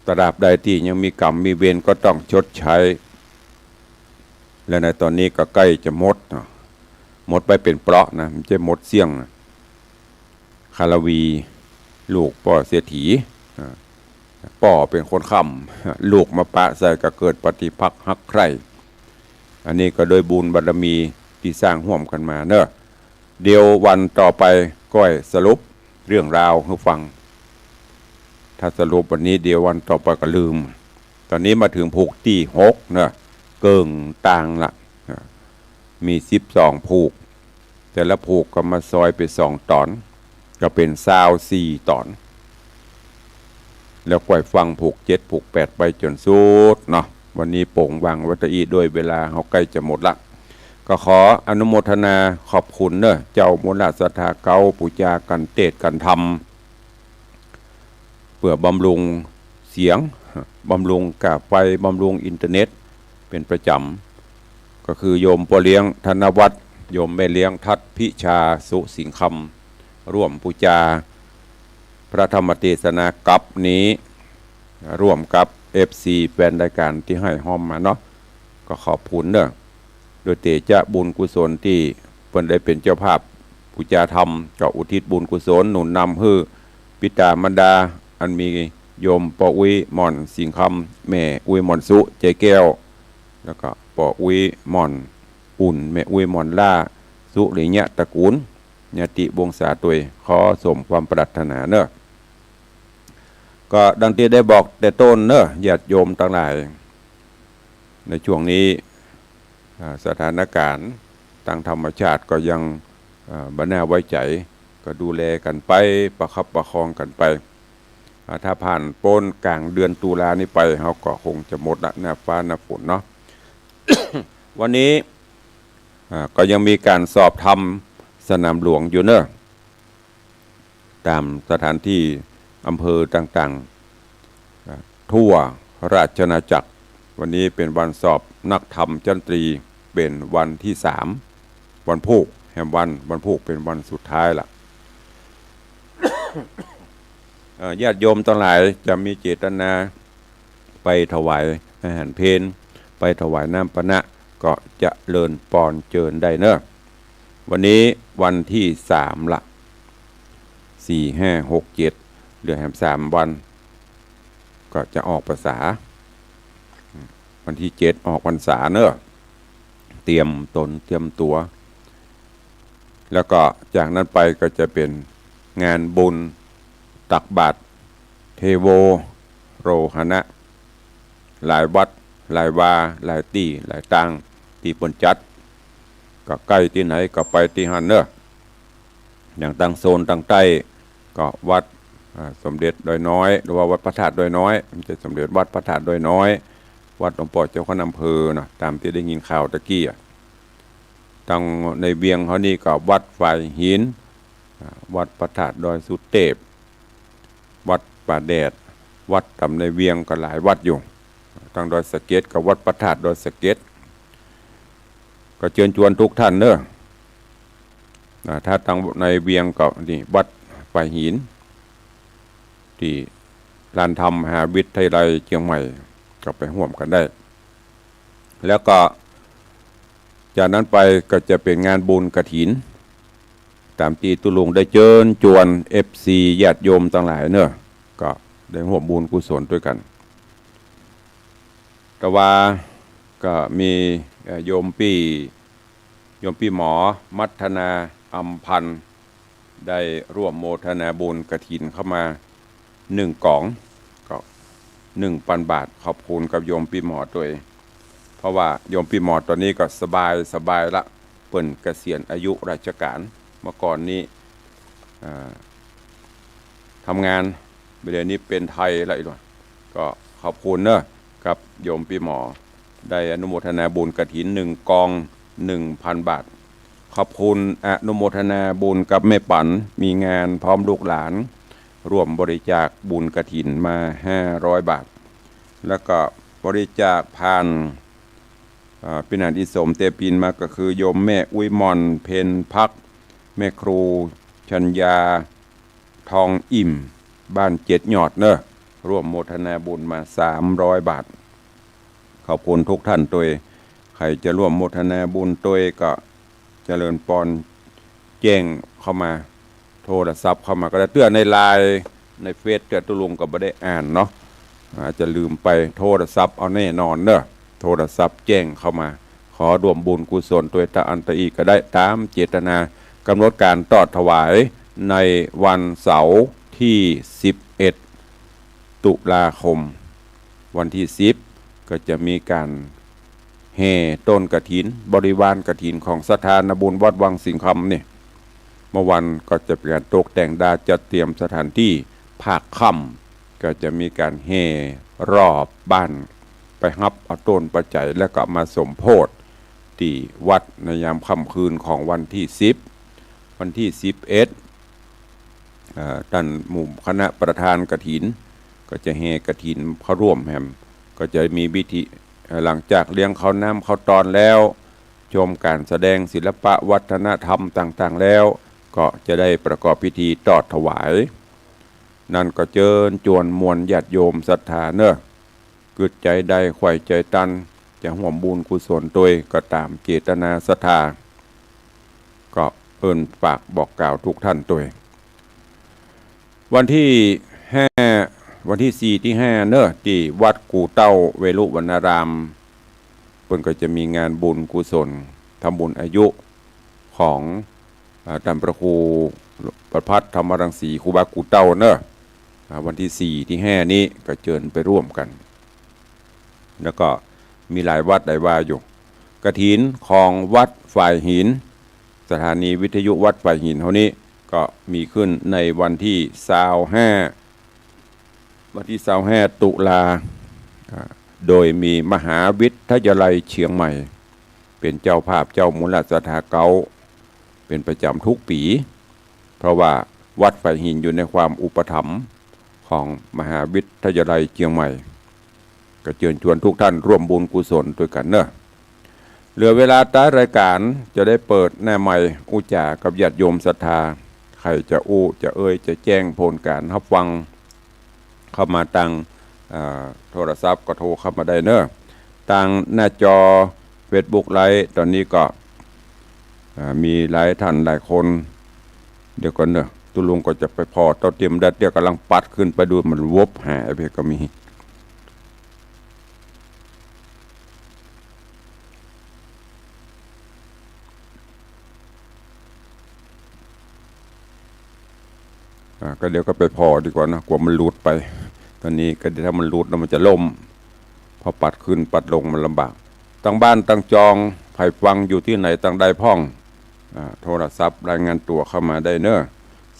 ตราบใดที่ยังมีกรรมมีเวรก็ต้องชดใช้ และในตอนนี้ก็ใกล้จะหมดหมดไปเป็นเปราะนะมันจะหมดเสี่ยงนะคารวีลูกป่อเสียถีป่อเป็นคนค้ำลูกมาปะใส่ก็เกิดปฏิภักษ์ฮักใครอันนี้ก็โดยบุญบารมีที่สร้างห่วมกันมาเนอะเดี๋ยววันต่อไปก้อยสรุปเรื่องราวให้ฟังถ้าสรุปวันนี้เดี๋ยววันต่อไปก็ลืมตอนนี้มาถึงผูกที่6เนอะเกิ่งต่างละมี12ผูกแต่ละผูกก็มาซอยไป2 ตอนก็เป็น24 ตอนแล้วก้อยฟังผูก7ผูก8ไปจนสุดเนาะวันนี้โป่งวางวัตอีด้วยเวลาเขาใกล้จะหมดละก็ขออนุโมทนาขอบคุณเนอะเจ้ามูลศรัทธาเก่าปุจากันเตศกันทำเพื่อบำรุงเสียงบำรุงกาไฟบำรุงอินเทอร์เน็ตเป็นประจำก็คือโยมพ่อเลี้ยงธนวัฒน์โยมแม่เลี้ยงทัดพิชาสุสิงคำร่วมปุจาพระธรรมเทศนากับนี้ร่วมกับ FC แฟนรายการที่ให้ห้อมมาเนาะก็ขอบคุณเนอะโดยเตจะบุญกุศลที่เพิ่นได้เป็นเจ้าภาพปุจาธรรมก็อุทิศบุญกุศลหนุนนำให้ปิตามารดาอันมีโยมปออุ้ยหม่อนสิงคำแม่อุ้ยหม่อนสุใจแก้วแล้วก็ปออุ้ยหม่อนอุ่นแม่อุ้ยหม่อนล่าสุหรือเนี้ยตระกูลญาติวงศาตัวขอสมความปรารถนาเนอะก็ดังที่ได้บอกแต่ต้นเนอะญาติโยมทั้งหลายในช่วงนี้สถานการณ์ทางธรรมชาติก็ยังบ่น่าไว้ใจก็ดูแลกันไปประคับประคองกันไปถ้าผ่านพ้นกลางเดือนตุลานี้ไปเขาก็คงจะหมดละหน้าฟ้าหน้าฝนเนาะ วันนี้ก็ยังมีการสอบทำสนามหลวงอยู่เนอะตามสถานที่อำเภอต่างๆทั่วราชอาณาจักรวันนี้เป็นวันสอบนักธรรมจันตรีเป็นวันที่3วันพุธแห่งวันพุธเป็นวันสุดท้ายล่ะ ญาติโยมทั้งหลายจะมีเจตนาไปถวายอาหารเพลไปถวายน้ำปนะก็จะเลินปอนเจิญได้เนอะวันนี้วันที่3ละ4 5 6 7เหลือแค่3 วันก็จะออกพรรษาวันที่7ออกพรรษาเนอะเตรียมตนเตรียมตัวแล้วก็จากนั้นไปก็จะเป็นงานบุญตักบาตรเทโวโรหณะหลายวัดหลายวาหลายที่หลายตังที่ปนจัดก็ใกล้ที่ไหนก็ไปที่หันเนอะอย่างตั้งโซนตั้งใต้ก็วัดสมเด็จดอยน้อยหรือว่าวัดพระธาตุดอยน้อยมันจะสมเด็จวัดพระธาตุดอยน้อยวัดหลวงพ่อเจ้าคณะอำเภอนะตามที่ได้ยินข่าวตะกี้ทางในเวียงเขานี่ก็วัดฝ่ายหินวัดพระธาตุดอยสุเทพวัดป่าแดดวัดตำในเวียงก็หลายวัดอยู่ทางดอยสะเก็ดกับวัดพระธาตุดอยสะเก็ดก็เชิญชวนทุกท่านเนอะถ้าทางในเวียงก็นี่วัดฝ่ายหินที่ลานธรรมมหาวิทยาลัยเชียงใหม่ก็ไปร่วมกันได้แล้วก็จากนั้นไปก็จะเป็นงานบุญกฐินตามที่ตุลุงได้เชิญชวน FC ญาติโยมทั้งหลายเนอะก็ได้ร่วมบุญกุศลด้วยกันแต่ว่าก็มีโยมพี่หมอมัทนาอัมพันธ์ได้ร่วมโมทนาบุญกฐินเข้ามา1 กล่องก็ 1,000 บาทขอบคุณกับโยมพี่หมอตัวเองเพราะว่าโยมพี่หมอตอนนี้ก็สบายละเปิ่นเกษียณอายุราชการเมื่อก่อนนี้ทำงานเดี๋ยวนี้เป็นไทยอะไรด้วยก็ขอบคุณเนอะกับโยมพี่หมอได้อนุโมทนาบุญกฐิน1 กอง 1,000 บาทขอบคุณอนุโมทนาบุญกับแม่ปันมีงานพร้อมลูกหลานร่วมบริจาคบุญกฐินมา500 บาทแล้วก็บริจาคผ่านปิณาดิสมเตปินมาก็คือโยมแม่อุ้ยมอนเพนพักแม่ครูชัญญาทองอิ่มบ้าน7 ยอดเนอะร่วมโมทนาบุญมา300 บาทขอบคุณทุกท่านโดย รจะร่วมโมทนาบุญตัวก็เจริญปอนแจ้งเข้ามาโทรศัพท์เข้ามาก็ได้เตือนในไลน์ในเฟซเตือนตุลุงก็ไม่ได้อ่านเนาะอาจจะลืมไปโทรศัพท์เอาแน่นอนเนอะโทรศัพท์แจ้งเข้ามาขอร่วมบุญกุศลตัวตาอันตอีก็ได้ตามเจตนากำหนดการตอดถวายในวันเสาร์ที่11ตุลาคมวันที่10ก็จะมีการแห่ต้นกฐินบริวารกฐินของสถานบุญวัดวังสิงห์คำเนี่ยเมื่อวันก็จะเป็นการตกแต่งดาจัดเตรียมสถานที่ภาคค่ำก็จะมีการแห่รอบบ้านไปฮับเอาต้นปัจจัยแล้วก็มาสมโพธิที่วัดในยามค่ำคืนของวันที่10วันที่11ท่านหมู่คณะประธานกฐินก็จะแห่กฐินเข้าร่วมแฮมก็จะมีพิธีหลังจากเลี้ยงข้าวน้ำข้าวตอนแล้วชมการแสดงศิลปะวัฒนธรรมต่างๆแล้วก็จะได้ประกอบพิธีตอดถวายนั่นก็เจิญจวนมวลญาติโยมศรัทธาเนอะกึดใจใดไขว่ใจตันจะห่วมบุญกุศลตัวก็ตามเจตนาศรัทธาก็ฝากบอกกล่าวทุกท่านตัววันที่5วันที่4ที่5เนอะที่วัดกูเต้าเวรุวรรณารามเพิ่นก็จะมีงานบุญกุศลทำบุญอายุของท่านพระครูประภัตธรรมรังสีครูบากูเต้าเนอะวันที่4ที่5นี้ก็เชิญไปร่วมกันแล้วก็มีหลายวัดหลายว่าอยู่กฐินของวัดฝ่ายหินสถานีวิทยุวัดฝ่ายหินเท่านี้ก็มีขึ้นในวันที่25ตุลาโดยมีมหาวิทยาลัยเชียงใหม่เป็นเจ้าภาพเจ้ามูลศรัทธาเก่าเป็นประจำทุกปีเพราะว่าวัดฝ่ายหินอยู่ในความอุปถัมภ์ของมหาวิทยาลัยเชียงใหม่ก็เชิญชวนทุกท่านร่วมบุญกุศลด้วยกันเนอะเหลือเวลาท้ายรายการจะได้เปิดแน่ใหม่อุจากับญาติโยมศรัทธาใครจะจะจะแจ้งผลการรับฟังเข้ามาตังโทรศัพท์ก็โทรเข้ามาได้เนอะตังหน้าจอ Facebook ไลฟ์ตอนนี้ก็มีหลายท่านหลายคนเดี๋ยวก่อนเนอะตุลุงก็จะไปพอเตรียมดัดเดี๋ยวกำลังปัดขึ้นไปดูมันวบหายไปก็มีก็เดี๋ยวก็ไปพอดีกว่านะกลัวมันหลุดไปตอนนี้ก็ถ้ามันหลุดแล้วมันจะล่มพอปัดขึ้นปัดลงมันลำบากตั้งบ้านตั้งจองไผ่ฟังอยู่ที่ไหนตั้งใดพ่องโทรศัพท์รายงานตัวเข้ามาได้เนอะ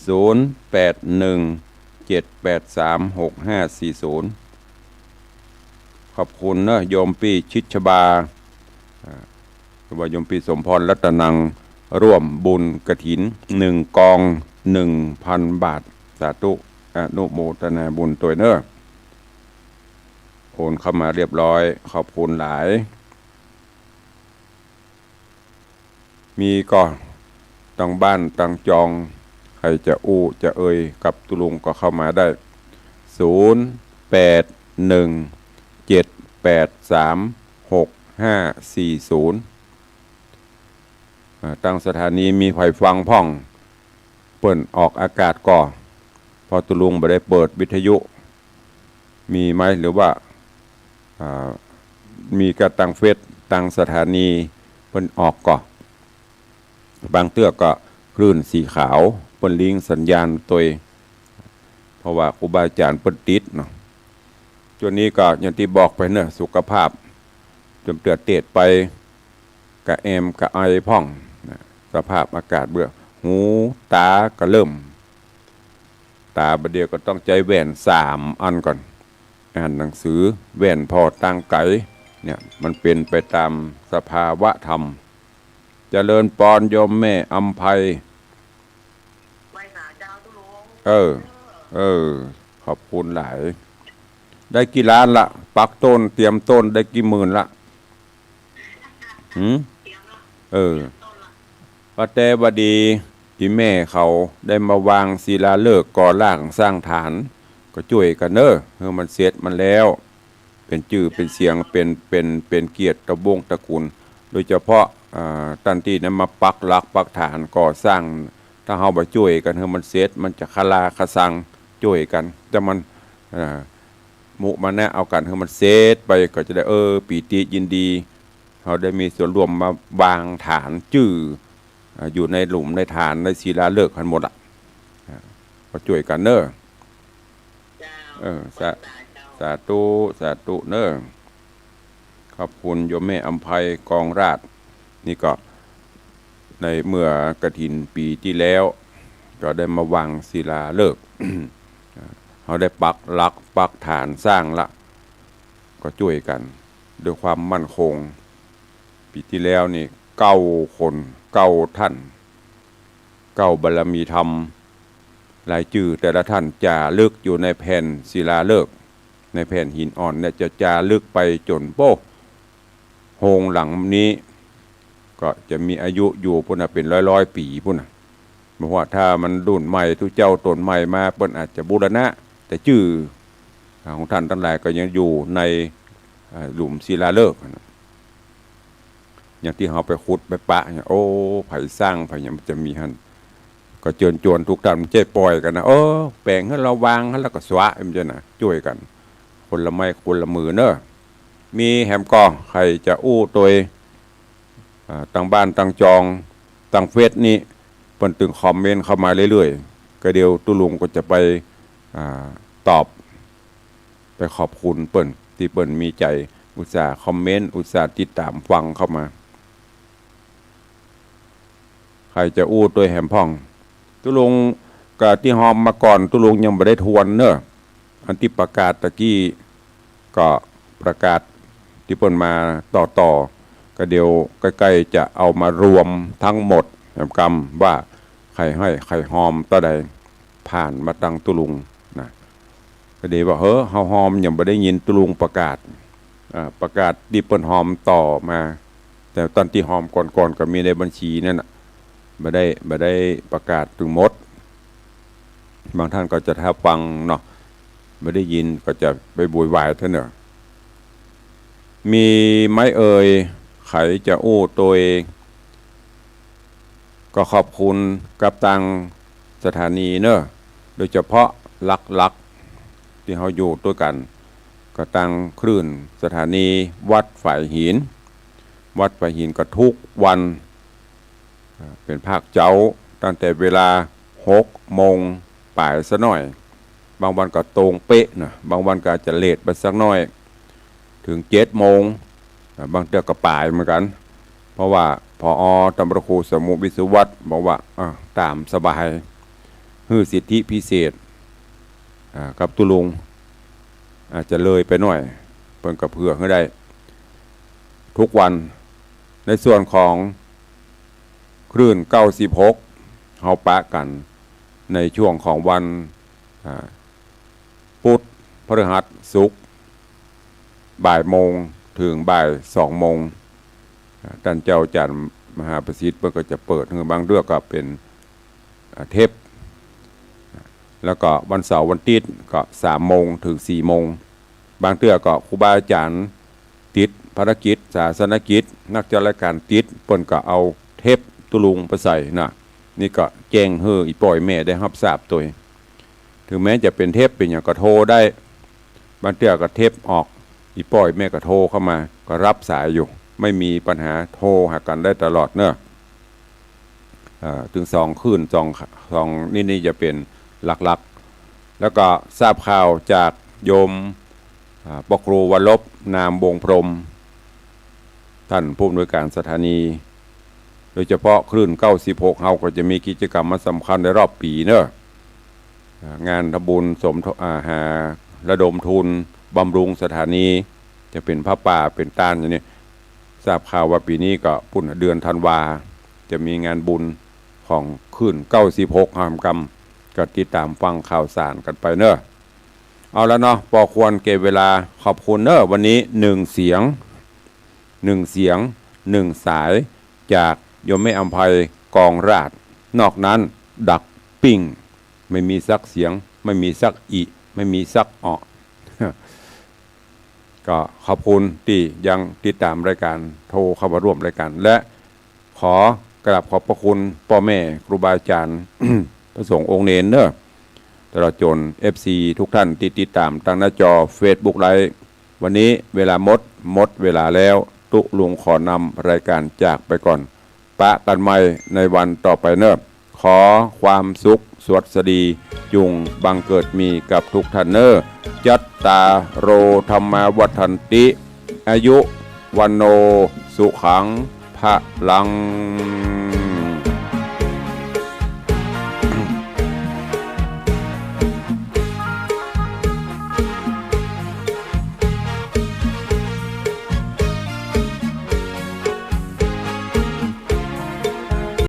0817836540ขอบคุณเนอะโยมปีชิดชบาว่าโยมปีสมพรรัตนังร่วมบุญกฐิน1 กอง 1,000 บาทสาธุอนุโมทนาบุญตัวเนอะโอนเข้ามาเรียบร้อยขอบคุณหลายมีก็ตั้งบ้านตั้งจองใครจะจะกับตุลุงก็เข้ามาได้0817836540ตั้งสถานีมีไผ่ฟังพ่องเปิดออกอากาศก่อพอตุลุงไม่ได้เปิดวิทยุมีไหมหรือว่ามีกระตังเฟซตังสถานีเปิดออกก่อบางเตื้อก็คลื่นสีขาวเปิดลิงสัญญาณตัวเพราะว่าครูบาอาจารย์เปิดติดเนาะจนนี้ก็อย่างที่บอกไปเนอะสุขภาพจนเตือเตดไปกะแอมกะไอพ่องสภาพอากาศเบื่อหูตาก็เริ่มตาประเดี๋ยวก็ต้องใจแว่น3 อันก่อนอ่านหนังสือแว่นพอตั้งไกเนี่ยมันเป็นไปตามสภาวะธรรมเจริญปอนโยมแม่อัมภัยขอบคุณหลายได้กี่ล้านละปักต้นเตรียมต้นได้กี่หมื่นละพระเตวดีที่แม่เขาได้มาวางศิลาฤกษ์ก่อร่างสร้างฐานก็ช่วยกันเนอะมันเสร็จมันแล้วเป็นชื่อเป็นเสียงเป็นเกียรติตะบงตระกูล โดยเฉพาะตันที่นั้นมาปักหลักปักฐานก่อสร้างถ้าเฮาบ่ช่วยกันให้มันเสร็จมันจะคลาคสังช่วยกันแต่มันมุมาแนะเอากันให้มันเสร็จไปก็จะได้ปีติยินดีเขาได้มีส่วนร่วมมาวางฐานจื้ออยู่ในหลุมในฐานในศิลาฤกษ์กันหมดก็ช่วยกันเนอะสาธุสาธุเนอะขอบคุณโยมแม่อำไพกองราชนี่ก็ในเมื่อกฐินปีที่แล้วก็ได้มาวางศิลาฤกษ์ เขาได้ปักหลักปักฐานสร้างละก็ช่วยกันด้วยความมั่นคงปีที่แล้วนี่9 คน9 ท่าน9 บารมีธรรมรายชื่อแต่ละท่านจารึกอยู่ในแผ่นศิลาฤกษ์ในแผ่นหินอ่อนเนี่ยจะจารึกไปจนโป้โฮงหลังนี้ก็จะมีอายุอยู่พุ่นเป็นร้อยปีพุ่นเพราะว่าถ้ามันรุ่นใหม่ทุกเจ้าต้นใหม่มาเปิ้นอาจจะบูรณะแต่ชื่อของท่านทั้งหลายก็ยังอยู่ในหลุมศิลาฤกษ์อย่างที่เขาไปขุดไปปะเนี่ยโอ้ไผ่สร้างไผ่ยังจะมีหันก็เชิญชวนทุกท่านเจ๊ปล่อยกันนะแปลงให้เราวางให้แล้วก็สวะมันจะนะช่วยกันคนละไม้คนละมือเนอะมีแฮมก็ใครจะตัวตั้งบ้านตั้งจองตั้งเฟซนี้เปิ้นตึงคอมเมนต์เข้ามาเรื่อยๆก็เดี๋ยวตุลุงก็จะไปตอบไปขอบคุณเปิ้นที่เปิ้นมีใจอุตส่าห์คอมเมนต์อุตส่าห์ติดตามฟังเข้ามาใครจะตัวแหมพ่องตุลุงกับที่หอมมาก่อนตุลุงยังไม่ได้ทวนเนอะอันที่ประกาศตะกี้ก็ประกาศที่เปิ้นมาต่อก็เดี๋ยวใกล้ๆจะเอามารวมทั้งหมดแหมกรรมว่าใครให้ใครหอมต่อใดผ่านมาตั้งตุลุงนะก็เดี๋ยวว่าเฮาหอมยังไม่ได้ยินตุลุงประกาศที่เปิ้นหอมต่อมาแต่ตอนที่หอมก่อนก็มีในบัญชีนั่นน่ะไม่ได้ประกาศถึงหมดบางท่านก็จะถ้าฟังเนาะไม่ได้ยินก็จะไปบุยวายเท่าเนอะมีไหมใครจะตัวเองก็ขอบคุณกับทางสถานีเนอะโดยเฉพาะหลักที่เขาอยู่ด้วยกันก็ตั้งคลื่นสถานีวัดฝ่ายหินก็ทุกวันเป็นภาคเจ้าตั้งแต่เวลา6 โมงป่ายซะหน่อยบางวันก็ตรงเป๊ะนะบางวันก็จะเลทไปสักหน่อยถึง7 โมงบางเดือนก็ป่ายเหมือนกันเพราะว่าพอตำรวจครูสมุวิศวัตรบอกว่าตามสบายฮื้อสิทธิพิเศษกับตุลุงอาจจะเลยไปหน่อยเพิ่นกับเพื่อให้ได้ทุกวันในส่วนของคลื่น96เฮาปะกันในช่วงของวันพุธพฤหัสศุกร์บ่ายโมงถึงบ่าย2 โมงท่านเจ้าจันทร์มหาประสิทธิ์เพิ่นก็จะเปิดให้บางเรื่องก็เป็นเทปแล้วก็วันเสาร์วันอาทิตย์ก็3 โมงถึง4 โมงบางเทื่อก็ครูบาอาจารย์ติดภารกิจศาสนกิจนักจัดรายการติดเพิ่นก็เอาเทปตุลุงไปใส่นะนี่ก็แจ้งให้อีปล่อยแม่ได้รับทราบตัวถึงแม้จะเป็นเทปเป็นอย่างก็โทรได้บางเทื่อก็เทปออกอีปล่อยแม่ก็โทรเข้ามาก็รับสายอยู่ไม่มีปัญหาโทรหากันได้ตลอดเนอะถึง2 คืน2นี่จะเป็นหลักๆแล้วก็ทราบข่าวจากโยมปกครูวรลบนามวงพรหมท่านผู้อำนวยการสถานีโดยเฉพาะคลื่น96เฮาก็จะมีกิจกรรมมาสำคัญในรอบปีเนอะงานทำบุญสมหาระดมทุนบำรุงสถานีจะเป็นพระป่าเป็นต้านอย่างนี้ทราบข่าวว่าปีนี้ก็พุ่นเดือนธันวาจะมีงานบุญของคลื่น96หามกรรมก็ติดตามฟังข่าวสารกันไปเนอะเอาแล้วเนาะพอควรเก็บเวลาขอบคุณเนอะวันนี้1 เสียง1 สายจากโยมแม่อำไพกองราชนอกนั้นดักปิ้งไม่มีสักเสียงไม่มีสักอีไม่มีสักก็ ก็ขอบคุณที่ยังติดตามรายการโทรเข้ามาร่วมรายการและขอกราบขอบพระคุณพ่อแม่ครูบาอาจารย์ พระสงฆ์องค์เนรเนอะตลอดจน FC ทุกท่านที่ติดตามทางหน้าจอ Facebook ไลฟ์วันนี้เวลาหมดเวลาแล้วตุลุงขอนำรายการจากไปก่อนปะกันใหม่ในวันต่อไปเนอะขอความสุขสวัสดีจุงบังเกิดมีกับทุกท่านเนอะจัตตาโรธรรมวัฏันติอายุวันโนสุขังพะลัง